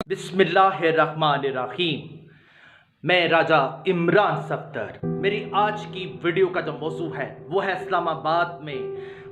बिस्मिल्लाहिर्रहमानिर्रहीम। मैं राजा इमरान सफ्दर। मेरी आज की वीडियो का जो मौजू है वो है इस्लामाबाद में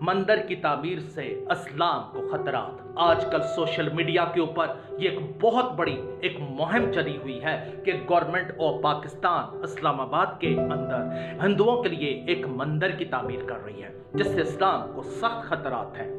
मंदिर की तामीर से इस्लाम को खतरात। आजकल सोशल मीडिया के ऊपर ये एक बहुत बड़ी एक मुहिम चली हुई है कि गवर्नमेंट ऑफ पाकिस्तान इस्लामाबाद के अंदर हिंदुओं के लिए एक मंदिर की तामीर कर रही है जिससे इस्लाम को सख्त खतरात हैं।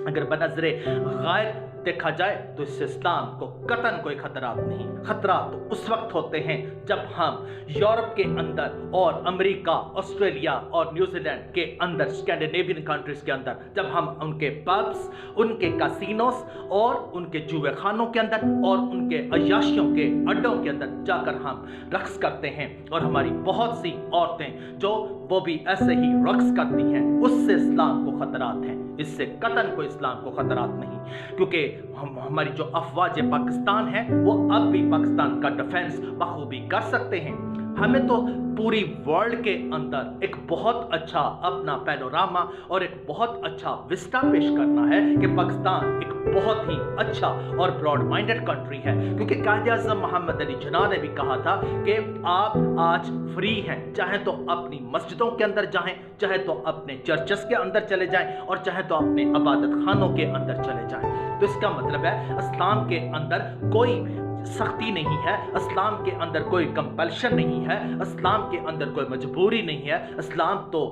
अगर बनज़रे गैर देखा जाए तो इससे इस्लाम को कतन कोई खतरात नहीं। खतरात तो उस वक्त होते हैं जब हम यूरोप के अंदर और अमेरिका, ऑस्ट्रेलिया और न्यूजीलैंड के अंदर, स्कैंडिनेवियन कंट्रीज के अंदर, जब हम उनके पब्स, उनके कैसीनोस और उनके जुए खानों के अंदर और उनके अय्याशियों के अड्डों के अंदर जाकर हम रक्स करते हैं और हमारी बहुत सी औरतें जो वो भी ऐसे ही रक्स करती हैं, उससे इस्लाम को खतरात हैं। इससे कतन को इस्लाम को खतरात नहीं, क्योंकि हमारी जो अफवाज पाकिस्तान है वो अब भी पाकिस्तान का डिफेंस बखूबी कर सकते हैं। हमें तो पूरी वर्ल्ड के अंदर एक बहुत अच्छा अपना पैनोरामा और एक बहुत अच्छा विस्टा पेश करना है कि पाकिस्तान एक बहुत ही अच्छा और ब्रॉड माइंडेड कंट्री है, क्योंकि कायद-ए-आज़म मोहम्मद अली जिन्ना ने भी कहा था कि आप आज फ्री हैं, चाहे तो अपनी मस्जिदों के अंदर जाएं, चाहे तो अपने चर्चेस के अंदर चले जाएं और चाहे तो अपने इबादत खानों के अंदर चले जाएं। तो इसका मतलब है इस्लाम के अंदर कोई सख्ती नहीं है, इस्लाम के अंदर कोई कंपल्शन नहीं है, इस्लाम के अंदर कोई मजबूरी नहीं है। इस्लाम तो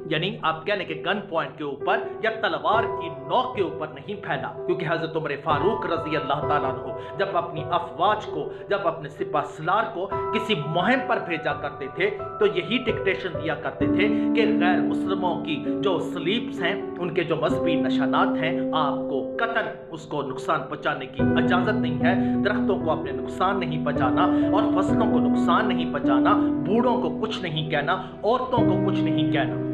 यानी आप कहने के गन पॉइंट के ऊपर या तलवार की नोक के ऊपर नहीं फैला, क्योंकि हजरत उमर फारूक रजी अल्लाह ताला अन्हु जब अपनी अफवाज को, जब अपने सिपा सलार को किसी मुहिम पर भेजा करते थे तो यही डिक्टेशन दिया करते थे कि गैर मुस्लिमों की जो स्लीप्स हैं, उनके जो मजहबी निशानात हैं, आपको कतन उसको नुकसान पहुंचाने की इजाजत नहीं है। दरख्तों को अपने नुकसान नहीं पहुंचाना और फसलों को नुकसान नहीं पहुंचाना, बूढ़ों को कुछ नहीं कहना, औरतों को कुछ नहीं कहना।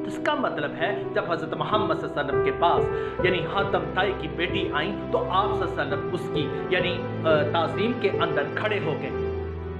इसका मतलब है जब हजरत मोहम्मद सल्लल्लाहु अलैहि वसल्लम के पास यानी हातम ताई की बेटी आई तो आप सल्लल्लाहु अलैहि वसल्लम उसकी यानी ताज़ीम के अंदर खड़े हो गए।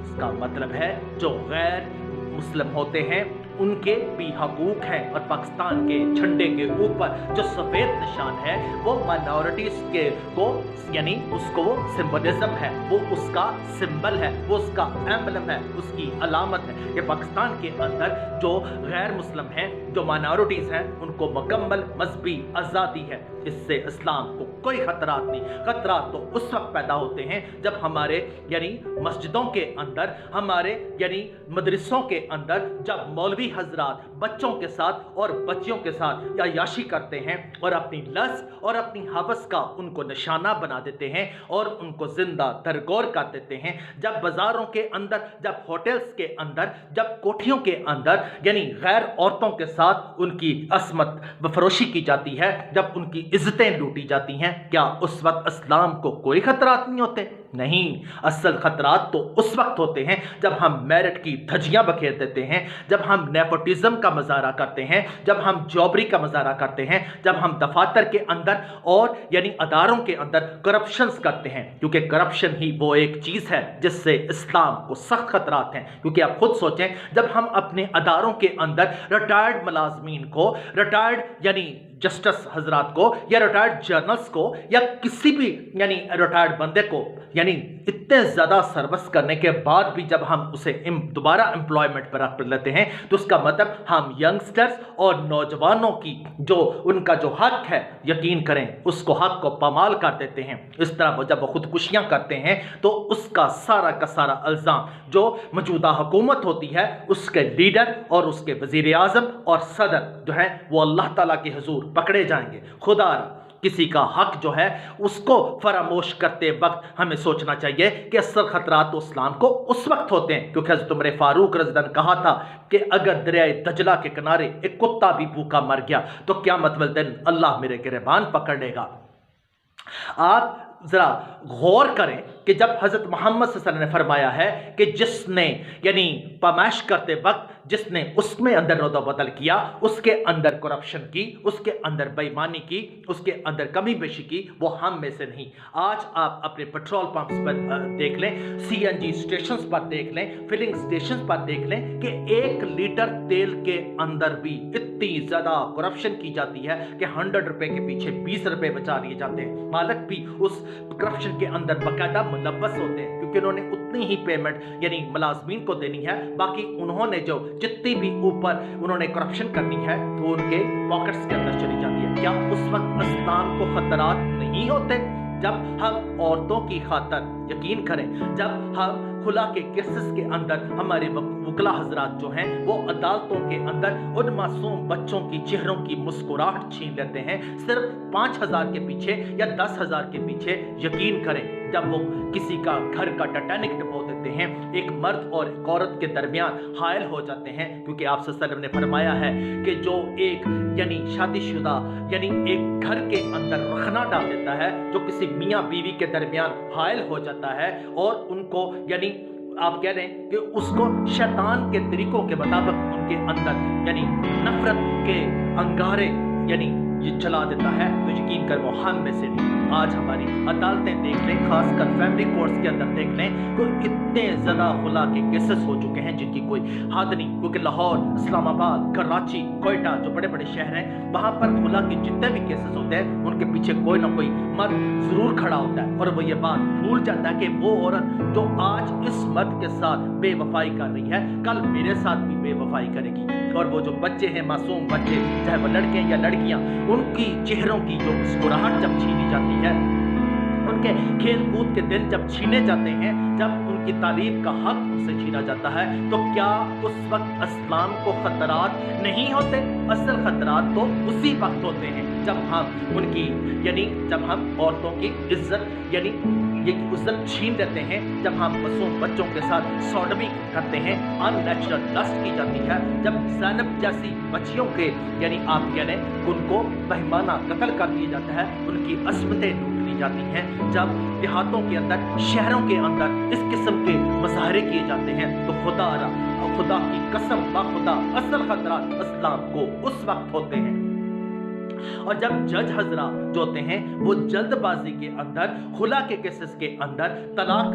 इसका मतलब है जो गैर मुस्लिम होते हैं उनके भी हकूक हैं, और पाकिस्तान के झंडे के ऊपर जो सफ़ेद निशान है वो माइनॉरिटीज़ के को यानी उसको वो सिंबलिज्म है, वो उसका सिंबल है, वो उसका एम्बलम है, उसकी अलामत है कि पाकिस्तान के अंदर जो गैर मुस्लिम हैं, जो माइनॉरिटीज़ हैं, उनको मुकम्मल मजहबी आज़ादी है। इससे इस्लाम को कोई खतरात नहीं। खतरात तो उस वक्त पैदा होते हैं जब हमारे यानी मस्जिदों के अंदर, हमारे यानी मदरसों के अंदर जब मौलवी हजरात बच्चों के साथ और बच्चियों के साथ याशी करते हैं और अपनी लस और अपनी हवस का उनको निशाना बना देते हैं और उनको जिंदा दरगोर कर देते हैं। जब बाजारों के अंदर, जब होटल्स के अंदर, जब कोठियों के अंदर यानी गैर औरतों के साथ उनकी असमत फरोशी की जाती है, जब उनकी इज्जतें लूटी जाती हैं, क्या उस वक्त इस्लाम को कोई खतरात नहीं होते? नहीं, असल खतरात तो उस वक्त होते हैं जब हम मेरिट की धज्जियां बखेर देते हैं, जब हम नेपोटिज्म का मजारा करते हैं, जब हम जॉबरी का मजारा करते हैं, जब हम दफातर के अंदर और यानी अदारों के अंदर करप्शंस करते हैं, क्योंकि करप्शन ही वो एक चीज़ है जिससे इस्लाम को सख्त खतरात हैं। क्योंकि आप खुद सोचें, जब हम अपने अदारों के अंदर रिटायर्ड मुलाजमीन को, रिटायर्ड यानी जस्टिस हजरात को या रिटायर्ड जर्नल्स को या किसी भी यानी रिटायर्ड बंदे को यानी इतने ज़्यादा सर्विस करने के बाद भी जब हम उसे दोबारा एम्प्लॉयमेंट पर रख लेते हैं तो उसका मतलब हम यंगस्टर्स और नौजवानों की जो उनका जो हक है, यकीन करें उसको हक को पामाल कर देते हैं। इस तरह जब वो खुदकुशियाँ करते हैं तो उसका सारा का सारा इल्ज़ाम जो मौजूदा हुकूमत होती है, उसके लीडर और उसके वज़ीर आज़म और सदर जो है वो अल्लाह ताला के हुजूर पकड़े जाएंगे। खुदा किसी का हक जो है उसको फरामोश करते वक्त हमें सोचना चाहिए कि असल खतरात तो इस्लाम को उस वक्त होते हैं, क्योंकि हज़रत उमर फारूक रज़ी अल्लाह ने कहा था कि अगर दरिया दजला के किनारे एक कुत्ता भी भूखा मर गया तो क़यामत वाले दिन अल्लाह मेरे गिरबान पकड़ लेगा। आप ज़रा गौर करें कि जब हज़रत मोहम्मद सल्लल्लाहु अलैहि वसल्लम ने फरमाया है कि जिसने यानी पमाश करते वक्त जिसने उसमें अंदर रद्द बदल किया, उसके अंदर करप्शन की, उसके अंदर बेईमानी की, उसके अंदर कमी बेशी की, वो हम में से नहीं। आज आप अपने पेट्रोल पंप्स पर देख लें, सीएनजी स्टेशंस पर देख लें, फिलिंग स्टेशंस पर देख लें कि 1 लीटर तेल के अंदर भी इतनी ज़्यादा करप्शन की जाती है कि 100 रुपए के पीछे 20 रुपए बचा लिए जाते हैं। मालिक भी उस करप्शन के अंदर बाकायदा मुलव्वस होते हैं, क्योंकि उन्होंने उतनी ही पेमेंट यानी मुलाजमीन को देनी है। बाकी उन्होंने जो जितनी भी ऊपर उन्होंने करप्शन करनी है वो उनके पॉकेट्स के अंदर चली जाती है। क्या उस वक्त इस्लाम को खतरात नहीं होते? जब हम औरतों की खातर, यकीन करें, जब हम खुला के केसेस के अंदर हमारे वकला हजरात जो हैं वो अदालतों के अंदर उन मासूम बच्चों की चेहरों की मुस्कुराहट छीन लेते हैं सिर्फ 5,000 के पीछे या 10,000 के पीछे। यकीन करें, जब वो किसी का घर का टाइटैनिक डुबो देते हैं, एक मर्द और एक औरत के दरमियान हायल हो जाते हैं, क्योंकि आप सल्लल्लाहु अलैहि वसल्लम ने फरमाया है कि जो एक यानी शादीशुदा यानी एक घर के अंदर रखना डाल देता है, जो किसी मियाँ बीवी के दरमियान हायल हो जाता है और उनको यानी आप कह रहे हैं कि उसको शैतान के तरीकों के मुताबिक उनके अंदर यानी नफरत के अंगारे यानी ये चला देता है, तो यकीन कर वो हम में से नहीं। आज हमारी अदालतें देख लें, खासकर फैमिली कोर्ट्स के अंदर देख लें, तो इतने ज़्यादा खुला के केसेस हो चुके हैं जिनकी कोई हद नहीं। क्योंकि लाहौर, इस्लामाबाद, कराची, कोयटा जो बड़े बड़े शहर हैं, वहाँ पर खुला के जितने भी केसेस होते हैं उनके पीछे कोई ना कोई मर्द ज़रूर खड़ा होता है, और वो ये बात भूल जाता है कि वो औरत जो आज इस मर्द के साथ बेवफाई कर रही है, कल मेरे साथ भी बेवफाई करेगी। और वो जो बच्चे हैं, मासूम बच्चे, चाहे वो लड़के या लड़कियां, उनकी चेहरों की जो मुस्कुराहट जब छीनी जाती है, उनके खेल कूद के दिन जब छीने जाते हैं, जब उनकी तालीम का हक उनसे छीना जाता है, तो क्या उस वक्त इस्लाम को खतरात नहीं होते? असल खतरात तो उसी वक्त होते हैं जब हम उनकी यानी जब हम औरतों की इज्जत यानी ये इज्जत छीन देते हैं, जब हम मासूम बच्चों के साथ सॉडमी करते हैं, अननेचुरल लस्ट की जाती है, जब ज़ैनब जैसी बच्चियों के यानी आप कह लें उनको बहिमाना कत्ल कर दिया जाता है, उनकी अस्मतें लूट ली जाती हैं, जब देहातों के अंदर, शहरों के अंदर इस किस्म के मुजाहरे किए जाते हैं, तो खुदा की कसम बाखुदा असल खतरात इस्लाम को उस वक्त होते हैं। और जब जज हजरा जो होते हैं वो जल्दबाजी के अंदर खुला के केसेस के अंदर तलाक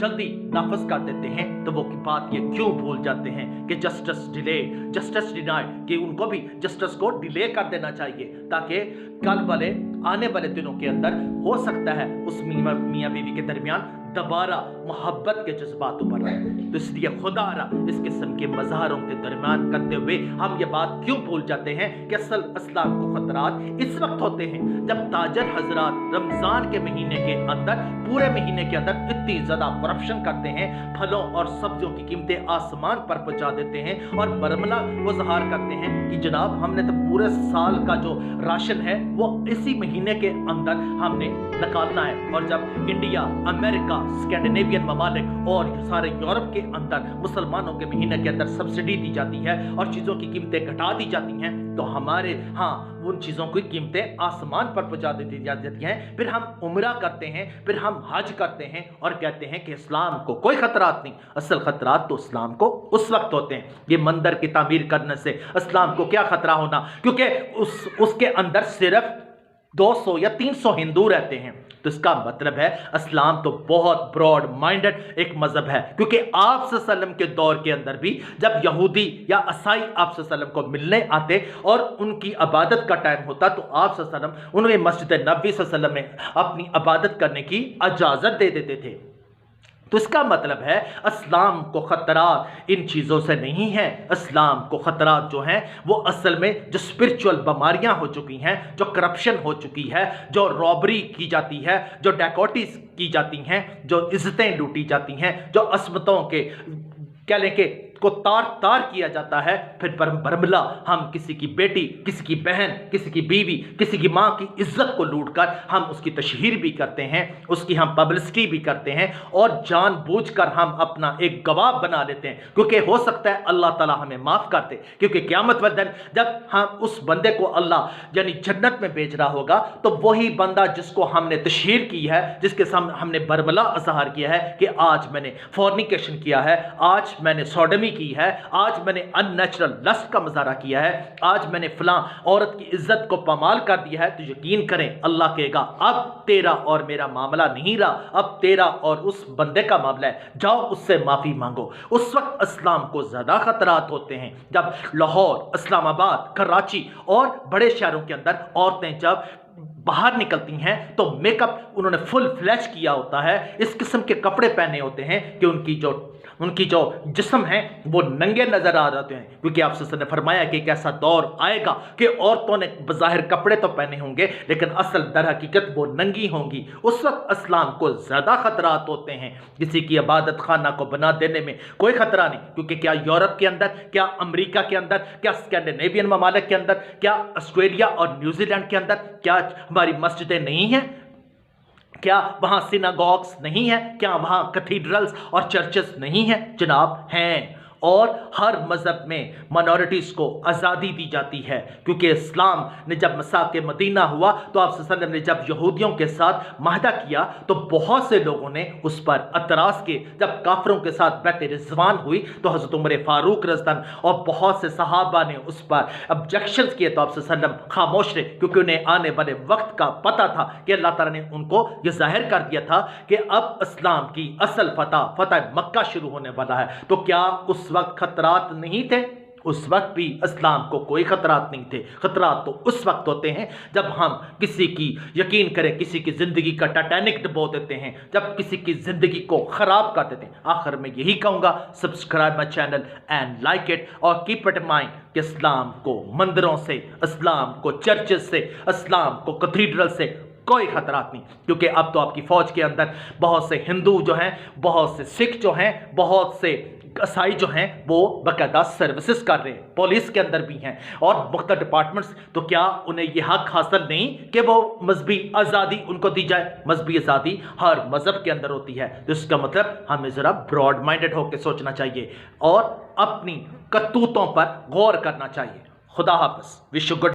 जल्दी नाफज कर देते हैं, तो वो की बात ये क्यों भूल जाते हैं कि जस्टिस डिले, जस्टिस डिनाइड, कि उनको भी जस्टिस को डिले कर देना चाहिए, ताकि कल वाले आने वाले दिनों के अंदर हो सकता है उस मियाँ बीवी के दरमियान दोबारा मोहब्बत के जज्बात उभर आए। तो इसलिए खुदारा इस किस्म के मज़ाहरों के दरमियान करते हुए हम ये बात क्यों भूल जाते हैं कि असल इस्लाम को खतरात इस वक्त होते हैं जब ताजर हजरात रमज़ान के महीने के अंदर, पूरे महीने के अंदर इतनी ज़्यादा करप्शन करते हैं, फलों और सब्जियों की कीमतें आसमान पर पहुंचा देते हैं और बरमला वो ज़हार करते हैं कि जनाब हमने तो पूरे साल का जो राशन है वो इसी महीने के अंदर हमने निकालना है। और जब इंडिया, अमेरिका, स्कैंडिनेवियन ममालिक और सारे यूरोप के अंदर मुसलमानों के महीने के अंदर सब्सिडी दी जाती है और चीज़ों की कीमतें घटा दी जाती हैं, तो हमारे उन चीज़ों की कीमतें आसमान पर पहुंचा दी जाती हैं। फिर हम उम्रा करते हैं, फिर हम हज करते हैं और कहते हैं कि इस्लाम को कोई खतरात नहीं। असल खतरात तो इस्लाम को उस वक्त होते हैं। ये मंदिर की तामीर करने से इस्लाम को क्या खतरा होना, क्योंकि उसके अंदर सिर्फ 200 या 300 हिंदू रहते हैं। तो इसका मतलब है इस्लाम तो बहुत ब्रॉड माइंडेड एक मजहब है, क्योंकि आप सल्लल्लाहु अलैहि वसल्लम के दौर के अंदर भी जब यहूदी या ईसाई आप सल्लल्लाहु अलैहि वसल्लम को मिलने आते और उनकी इबादत का टाइम होता, तो आप सल्लल्लाहु अलैहि वसल्लम उन्हें मस्जिद नबवी सल्लल्लाहु अलैहि वसल्लम में अपनी इबादत करने की इजाज़त दे देते थे। तो इसका मतलब है इस्लाम को खतरात इन चीज़ों से नहीं है। इस्लाम को खतरात जो हैं वो असल में जो स्पिरिचुअल बीमारियां हो चुकी हैं, जो करप्शन हो चुकी है, जो रॉबरी की जाती है, जो डैकोटीज की जाती हैं, जो इज्जतें लूटी जाती हैं, जो अस्मतों के कह लें कि को तार तार किया जाता है, फिर बरमला हम किसी की बेटी, किसी की बहन, किसी की बीवी, किसी की माँ की इज्जत को लूटकर हम उसकी तशहीर भी करते हैं, उसकी हम पब्लिसिटी भी करते हैं और जानबूझकर हम अपना एक गवाह बना लेते हैं, क्योंकि हो सकता है अल्लाह ताला हमें माफ कर दे। क्योंकि क़यामत वाले दिन जब हम उस बंदे को अल्लाह यानी जन्नत में भेज रहा होगा, तो वही बंदा जिसको हमने तशहीर की है, जिसके सामने हमने बरमला अजहार किया है कि आज मैंने फॉर्निकेशन किया है, आज मैंने सोडमी की है, आज मैंने अननेचुरल लस्ट का मुजाहरा किया है, आज मैंने फलां औरत की इज्जत को पामाल कर दिया है, तो यकीन करें अल्लाह कहेगा अब तेरा और मेरा मामला नहीं रहा, अब तेरा और उस बंदे का मामला है, जाओ उससे माफी मांगो। उस वक्त इस्लाम को ज्यादा खतरात होते हैं जब लाहौर, इस्लामाबाद, कराची और बड़े शहरों के अंदर औरतें जब बाहर निकलती हैं तो मेकअप उन्होंने फुल फ्लैश किया होता है, इस किस्म के कपड़े पहने होते हैं कि उनकी जो जिस्म है वो नंगे नजर आ जाते हैं। क्योंकि आप सल्लल्लाहु अलैहि वसल्लम ने फरमाया कि एक ऐसा दौर आएगा कि औरतों ने बज़ाहिर कपड़े तो पहने होंगे लेकिन असल दर हकीकत वो नंगी होंगी। उस वक्त इस्लाम को ज़्यादा खतरात होते हैं। किसी की इबादत खाना को बना देने में कोई खतरा नहीं, क्योंकि क्या यूरोप के अंदर, क्या अमरीका के अंदर, क्या स्कैंडिनेवियन ममालिक के अंदर, क्या ऑस्ट्रेलिया और न्यूजीलैंड के अंदर क्या हमारी मस्जिदें नहीं हैं? क्या वहाँ सिनागॉग्स नहीं है? क्या वहाँ कैथीड्रल्स और चर्चेस नहीं हैं? जनाब हैं। और हर मज़हब में माइनॉरिटीज़ को आज़ादी दी जाती है, क्योंकि इस्लाम ने जब मसाक़े मदीना हुआ तो आप सल्लल्लाहु अलैहि वसल्लम ने जब यहूदियों के साथ माहदा किया तो बहुत से लोगों ने उस पर एतराज़ किए। जब काफिरों के साथ बैत रिज़वान हुई तो हज़रत उमर फ़ारूक रज़ियल्लाहु और बहुत से सहाबा ने उस पर ऑब्जेक्शंस किए, तो आप सल्लल्लाहु अलैहि वसल्लम खामोश रहे, क्योंकि उन्हें आने वाले वक्त का पता था कि अल्लाह ताला ने उनको ये जाहिर कर दिया था कि अब इस्लाम की असल फतह मक्का शुरू होने वाला है। तो क्या उस वक्त खतरात नहीं थे? उस वक्त भी इस्लाम को कोई खतरात नहीं थे। खतरात तो उस वक्त होते हैं जब हम किसी की, यकीन करें, किसी की ज़िंदगी का टाइटैनिक डुबो देते हैं, जब किसी की ज़िंदगी को ख़राब कर देते हैं। आखिर में यही कहूँगा, subscribe my channel and like it और कीप इट इन माइंड कि इस्लाम को मंदिरों से, इस्लाम को चर्चेस से, इस्लाम को कैथीड्रल से कोई खतरात नहीं। क्योंकि अब तो आपकी फ़ौज के अंदर बहुत से हिंदू जो हैं, बहुत से सिख जो हैं, बहुत से ईसाई जो हैं वो बाकायदा सर्विसेज कर रहे हैं, पुलिस के अंदर भी हैं और मुख्तलिफ डिपार्टमेंट्स। तो क्या उन्हें यह हक हासिल नहीं कि वो मजहबी आज़ादी उनको दी जाए? मजहबी आज़ादी हर मज़हब के अंदर होती है। तो इसका मतलब हमें ज़रा ब्रॉड माइंडेड होकर सोचना चाहिए और अपनी करतूतों पर गौर करना चाहिए। खुदा हाफ़िज़। Wish you good.